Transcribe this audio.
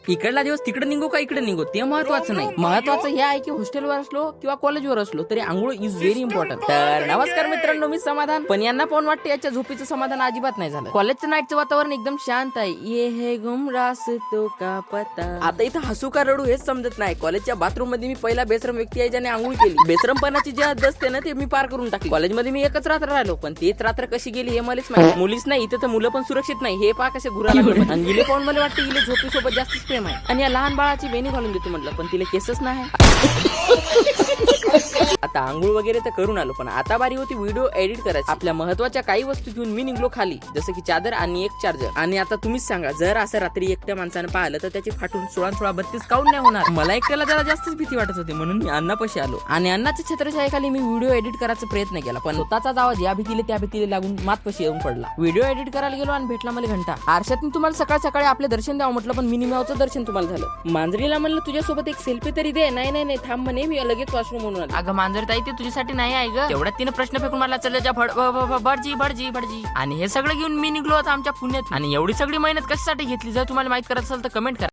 इकडला दिवस तिकडे निघू का इकडे निघू ते महत्वाचं नाही. महत्वाचं हे आहे की हॉस्टेलवर असलो किंवा कॉलेजवर असलो तरी आंघोळ इज व्हेरी इम्पॉर्टंट. तर नमस्कार मित्रांनो, मी समाधान. पण यांना पाहून वाटतं याच्या झोपीचं समाधान अजिबात नाही झालं. कॉलेजचं नाईटचं वातावरण एकदम शांत आहे. ये है गुम रास्तों का पता. आता इथं हसू का रडू हेच समजत नाही. कॉलेजच्या बाथरूम मध्ये मी पहिला बेसरम व्यक्ती आहे ज्याने आंघोळ केली. बेसरमपणाची जी हद्द असते ना ते मी पार करून टाकली. कॉलेजमध्ये मी एकच रात्र राहिलो, पण तेच रात्र कशी गेली हे मलाच माहिती. मुलीच नाही इथं तर मुलं पण सुरक्षित नाही. हे पहा कसे घुरा लागले. आणि गेले पाहून मला वाटतं गेले झोपीसोबत जास्तच प्रेम आहे. आणि या लहान बाळाची वेणी घालून देतो म्हटलं, पण तिला केसच नाही. आता आंघोळ वगैरे तर करून आलो, पण आता बारी होती व्हिडिओ एडिट करायची. आपल्या महत्वाच्या काही वस्तू घेऊन मी निघलो खाली, जसं की चादर आणि एक चार्जर. आणि आता तुम्हीच सांगा, जर असं रात्री एकट्या माणसाने पाहिलं तर त्याची फाटून 16-16-32 काऊन नाही होणार. मला एकट्याला जरा जास्तच भीती वाटत होती, म्हणून मी अण्णापाशी आलो आणि अण्णाच्या छत्रछायाखाली मी व्हिडिओ एडिट करायचा प्रयत्न केला. पण स्वतःचा आवाज या भीतीला त्या भीतीला लागून मातपाशी येऊन पडला. व्हिडिओ एडिट करायला गेलो आणि भेटला मला घंटा. आरशातून तुम्हाला सकाळ सकाळी आपले दर्शन द्यावं म्हटलं, पण मिनिमावचं दर्शन तुम्हाला झालं. मांजरीला म्हणलं तुझ्यासोबत एक सेल्फी तरी दे. नाही थांब म्हणे, मी लगेच वॉशरूम म्हणून आलो. अगं मांजर ताई, ते तुझ्यासाठी नाही आहे ग. तेवढ्यात तिने प्रश्न फेकून मला चालल्या भडजी भडजी भडजी. आणि हे सगळं घेऊन मी निघलो होता आमच्या पुण्यात. आणि एवढी सगळी मेहनत कशासाठी घेतली जर तुम्हाला माहित करत असेल तर कमेंट करा.